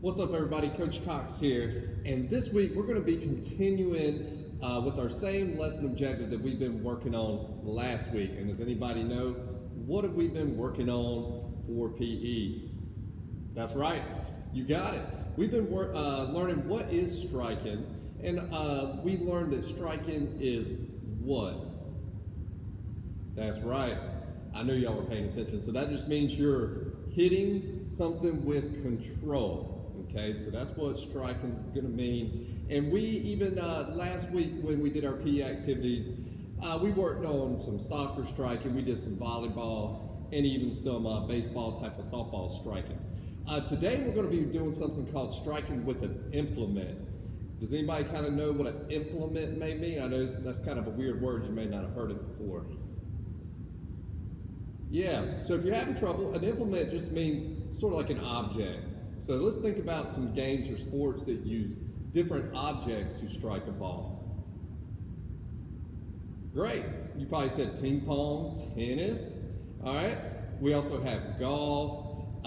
What's up, everybody? Coach Cox here, and this week we're going to be continuing with our same lesson objective that we've been working on last week. And does anybody know what have we been working on for PE? That's right, you got it. We've been learning what is striking, and we learned that striking is what? That's right. I knew y'all were paying attention. So that just means you're hitting something with control. Okay, so that's what striking is going to mean. And we even last week when we did our PE activities, we worked on some soccer striking, we did some volleyball, and even some baseball type of softball striking. Today we're going to be doing something called striking with an implement. Does anybody kind of know what an implement may mean? I know that's kind of a weird word, you may not have heard it before. Yeah, so if you're having trouble, an implement just means sort of like an object. So let's think about some games or sports that use different objects to strike a ball. Great. You probably said ping pong, tennis. All right. We also have golf,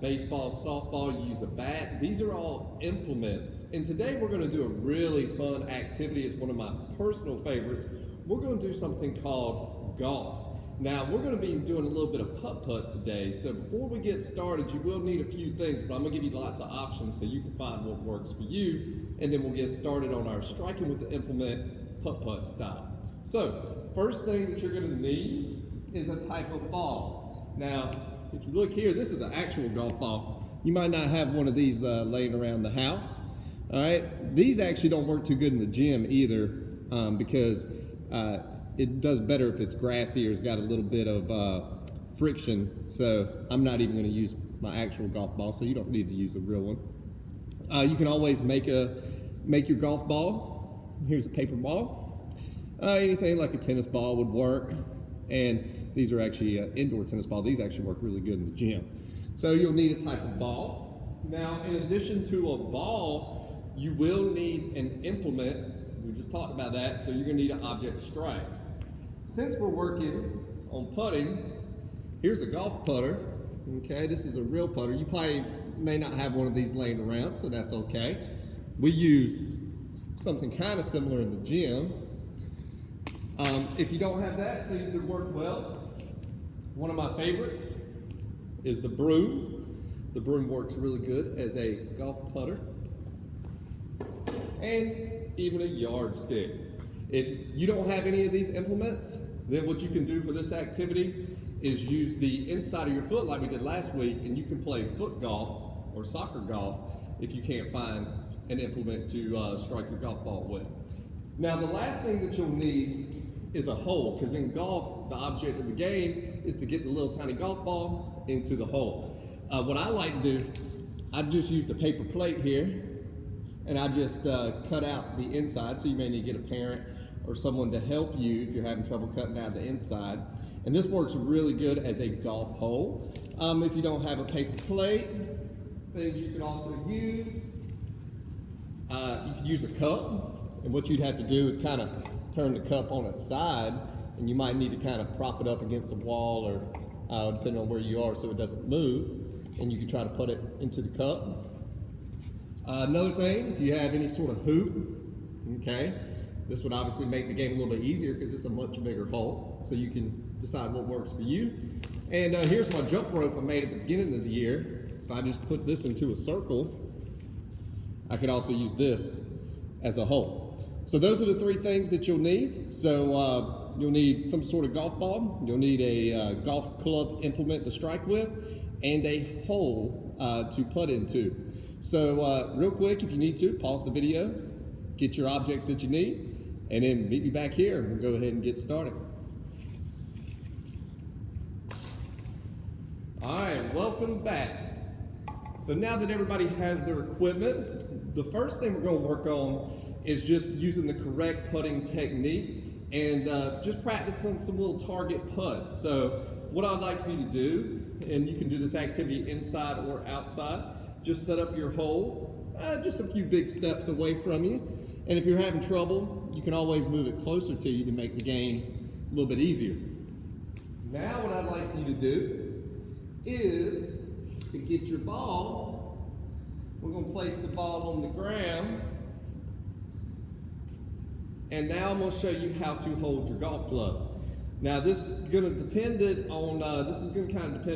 baseball, softball. You use a bat. These are all implements. And today we're going to do a really fun activity. It's one of my personal favorites. We're going to do something called golf. Now, we're going to be doing a little bit of putt today, so before we get started, you will need a few things, but I'm going to give you lots of options so you can find what works for you, and then we'll get started on our striking with the implement putt style. So, first thing that you're going to need is a type of ball. Now, if you look here, this is an actual golf ball. You might not have one of these laying around the house. All right, these actually don't work too good in the gym either because it does better if it's grassy or it's got a little bit of friction. So I'm not even going to use my actual golf ball, so you don't need to use a real one. You can always make your golf ball. Here's a paper ball. Anything like a tennis ball would work. And these are actually indoor tennis ball. These actually work really good in the gym. So you'll need a type of ball. Now, in addition to a ball, you will need an implement. We just talked about that, so you're going to need an object to strike. Since we're working on putting, here's a golf putter. Okay, this is a real putter. You probably may not have one of these laying around, so that's okay. We use something kind of similar in the gym. If you don't have that, things that work well. One of my favorites is the broom. The broom works really good as a golf putter. And even a yardstick. If you don't have any of these implements, then what you can do for this activity is use the inside of your foot like we did last week, and you can play foot golf or soccer golf if you can't find an implement to strike your golf ball with. Now, the last thing that you'll need is a hole, because in golf, the object of the game is to get the little tiny golf ball into the hole. What I like to do, I just use the paper plate here, and I just cut out the inside, so you may need to get a parent or someone to help you if you're having trouble cutting out the inside. And this works really good as a golf hole. If you don't have a paper plate, things you can also use, you can use a cup, and what you'd have to do is kind of turn the cup on its side, and you might need to kind of prop it up against a wall or depending on where you are so it doesn't move, and you can try to put it into the cup. Another thing, if you have any sort of hoop, okay, this would obviously make the game a little bit easier because it's a much bigger hole, so you can decide what works for you. And here's my jump rope I made at the beginning of the year. If I just put this into a circle, I could also use this as a hole. So those are the three things that you'll need. So you'll need some sort of golf ball, you'll need a golf club implement to strike with, and a hole to putt into. So real quick, if you need to, pause the video, get your objects that you need, and then meet me back here, and we'll go ahead and get started. All right, welcome back. So now that everybody has their equipment, the first thing we're going to work on is just using the correct putting technique and just practicing some little target putts. So what I'd like for you to do, and you can do this activity inside or outside, just set up your hole just a few big steps away from you. And if you're having trouble, you can always move it closer to you to make the game a little bit easier. Now what I'd like for you to do is to get your ball we're going to place the ball on the ground. And now I'm going to show you how to hold your golf club. Now this is going to depend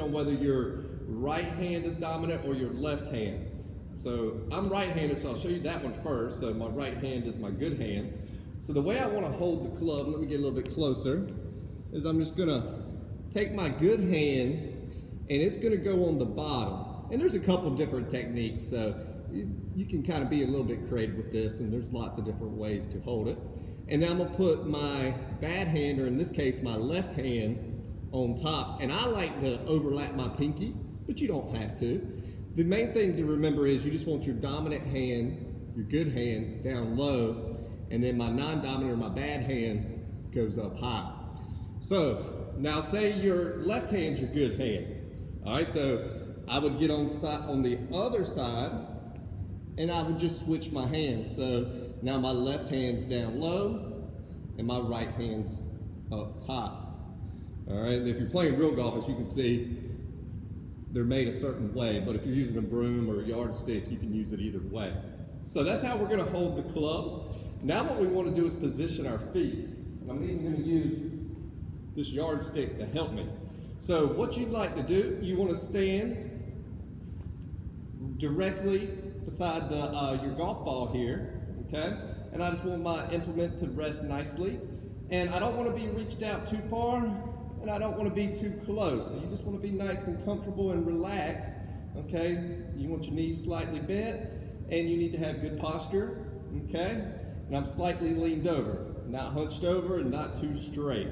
on whether your right hand is dominant or your left hand. So I'm right-handed, so I'll show you that one first. So my right hand is my good hand. So the way I want to hold the club, let me get a little bit closer, is I'm just going to take my good hand and it's going to go on the bottom. And there's a couple different techniques, so you can kind of be a little bit creative with this, and there's lots of different ways to hold it. And now I'm going to put my bad hand, or in this case my left hand, on top. And I like to overlap my pinky, but you don't have to. The main thing to remember is you just want your dominant hand, your good hand, down low, and then my non-dominant or my bad hand goes up high. So now say your left hand's your good hand. All right, so I would get on the other side and I would just switch my hands. So now my left hand's down low and my right hand's up top. All right, and if you're playing real golf, as you can see, they're made a certain way, but if you're using a broom or a yardstick, you can use it either way. So that's how we're going to hold the club. Now what we want to do is position our feet. And I'm even going to use this yardstick to help me. So what you'd like to do, you want to stand directly beside your golf ball here, okay? And I just want my implement to rest nicely. And I don't want to be reached out too far, and I don't want to be too close. So you just want to be nice and comfortable and relaxed, okay? You want your knees slightly bent, and you need to have good posture, okay? And I'm slightly leaned over, not hunched over and not too straight.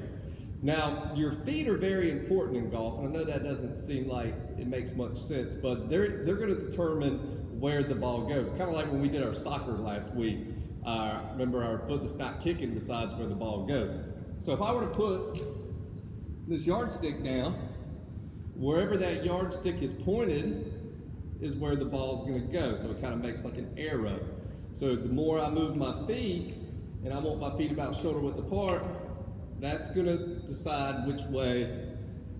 Now, your feet are very important in golf, and I know that doesn't seem like it makes much sense, but they're going to determine where the ball goes. Kind of like when we did our soccer last week. Remember, our foot that's not kicking decides where the ball goes. So if I were to put this yardstick down, wherever that yardstick is pointed is where the ball's going to go. So it kind of makes like an arrow. So the more I move my feet, and I want my feet about shoulder width apart, that's going to decide which way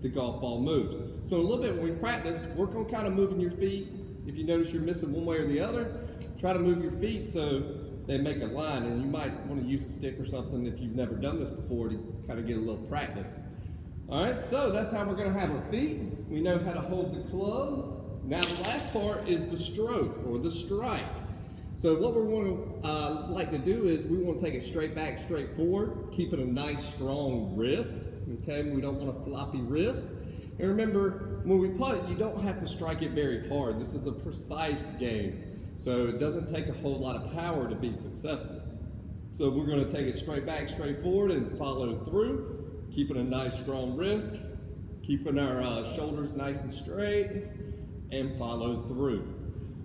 the golf ball moves. So a little bit when we practice, work on kind of moving your feet. If you notice you're missing one way or the other, try to move your feet so they make a line, and you might want to use a stick or something if you've never done this before to kind of get a little practice. All right, so that's how we're going to have our feet. We know how to hold the club. Now the last part is the stroke or the strike. So what we're going to like to do is we want to take it straight back, straight forward, keeping a nice strong wrist. Okay, we don't want a floppy wrist. And remember, when we putt, you don't have to strike it very hard. This is a precise game. So it doesn't take a whole lot of power to be successful. So we're going to take it straight back, straight forward, and follow through, keeping a nice strong wrist, keeping our shoulders nice and straight, and follow through.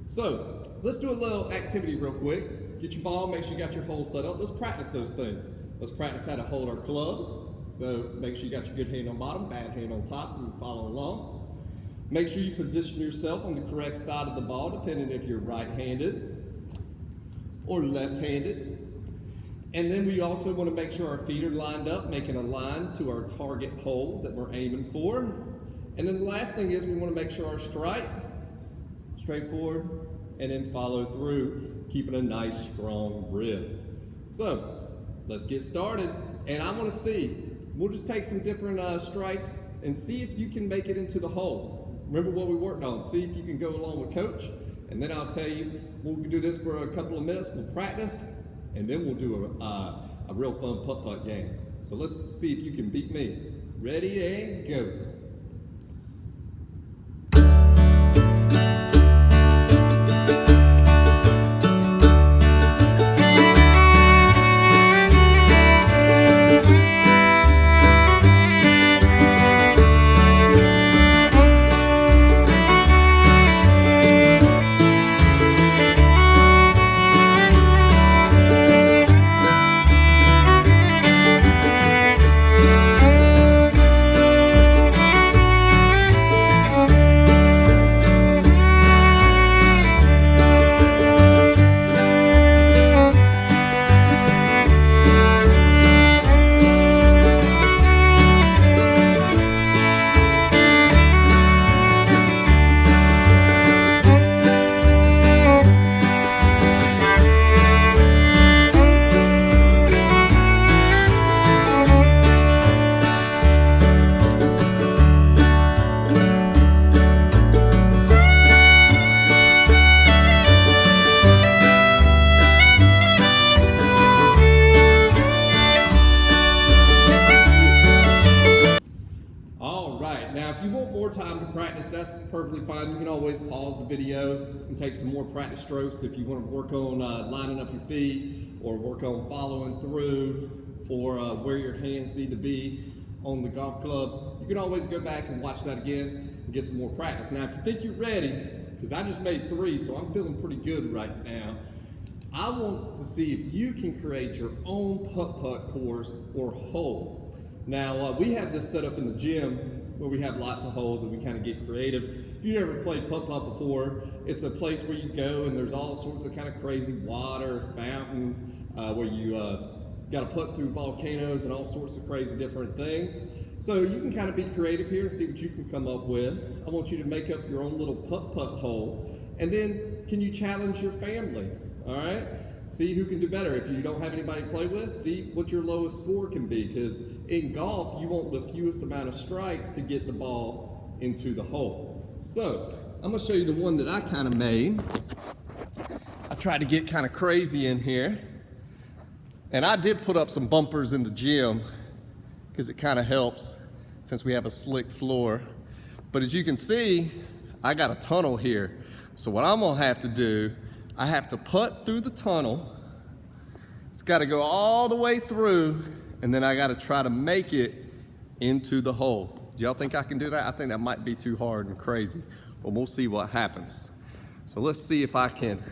So let's do a little activity real quick. Get your ball, make sure you got your hole set up. Let's practice those things. Let's practice how to hold our club. So make sure you got your good hand on bottom, bad hand on top, and follow along. Make sure you position yourself on the correct side of the ball, depending if you're right-handed or left-handed. And then we also want to make sure our feet are lined up, making a line to our target hole that we're aiming for. And then the last thing is we want to make sure our strike, straightforward, and then follow through, keeping a nice strong wrist. So let's get started. And I want to see, we'll just take some different strikes and see if you can make it into the hole. Remember what we worked on. See if you can go along with coach. And then I'll tell you, we'll do this for a couple of minutes. We'll practice, and then we'll do a real fun putt-putt game. So let's see if you can beat me. Ready and go. practice, that's perfectly fine. You can always pause the video and take some more practice strokes if you want to work on lining up your feet, or work on following through, or where your hands need to be on the golf club. You can always go back and watch that again and get some more practice. Now, if you think you're ready, because I just made 3, so I'm feeling pretty good right now, I want to see if you can create your own putt-putt course or hole. Now, we have this set up in the gym where we have lots of holes and we kind of get creative. If you've never played putt-putt before, it's a place where you go and there's all sorts of kind of crazy water, fountains, where you got to putt through volcanoes and all sorts of crazy different things. So you can kind of be creative here and see what you can come up with. I want you to make up your own little putt-putt hole, and then can you challenge your family, all right? See who can do better. If you don't have anybody to play with, see what your lowest score can be, because in golf, you want the fewest amount of strikes to get the ball into the hole. So I'm gonna show you the one that I kind of made. I tried to get kind of crazy in here, and I did put up some bumpers in the gym because it kind of helps since we have a slick floor. But as you can see, I got a tunnel here. So what I'm gonna have to do, I have to putt through the tunnel. It's got to go all the way through, and then I got to try to make it into the hole. Y'all think I can do that? I think that might be too hard and crazy, but we'll see what happens. So let's see if I can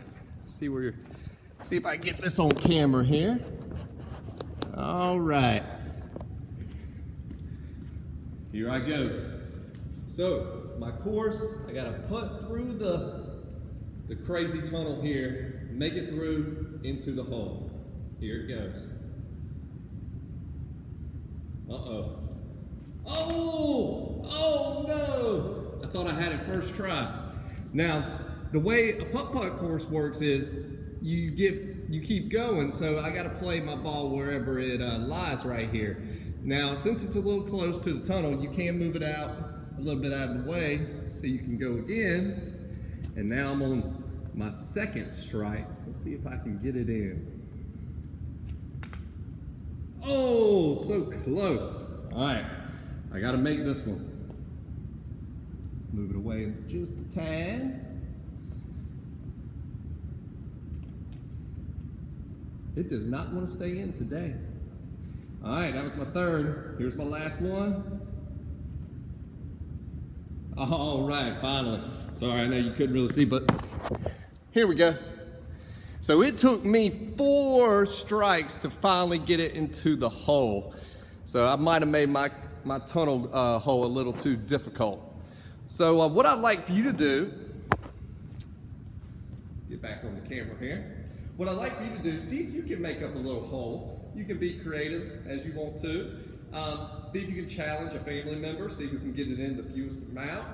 see if I can get this on camera here. All right, here I go. So my course, I got to putt through the crazy tunnel here, make it through into the hole. Here it goes. Uh-oh. Oh no! I thought I had it first try. Now, the way a putt-putt course works is you keep going, so I gotta play my ball wherever it lies right here. Now, since it's a little close to the tunnel, you can move it out a little bit out of the way so you can go again. And now I'm on my second strike. Let's see if I can get it in. Oh, so close. All right, I gotta make this one. Move it away just a tad. It does not want to stay in today. All right, that was my third. Here's my last one. All right, finally. Sorry, I know you couldn't really see, but here we go. So it took me 4 strikes to finally get it into the hole. So I might have made my tunnel hole a little too difficult. So what I'd like for you to do, get back on the camera here. What I'd like for you to do, see if you can make up a little hole. You can be creative as you want to. See if you can challenge a family member, see who can get it in the fewest amount.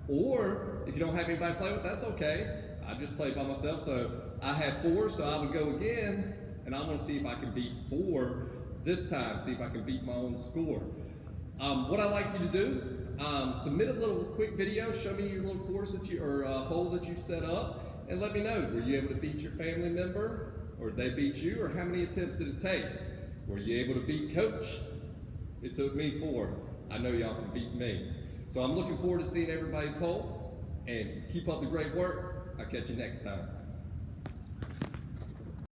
Or if you don't have anybody to play with, that's okay. I just played by myself, so I had 4, so I would go again, and I'm gonna see if I can beat 4 this time, see if I can beat my own score. What I'd like you to do, submit a little quick video, show me your little course or hole that you set up, and let me know, were you able to beat your family member, or did they beat you, or how many attempts did it take? Were you able to beat Coach? It took me 4. I know y'all can beat me. So I'm looking forward to seeing everybody's hole, and keep up the great work. I'll catch you next time.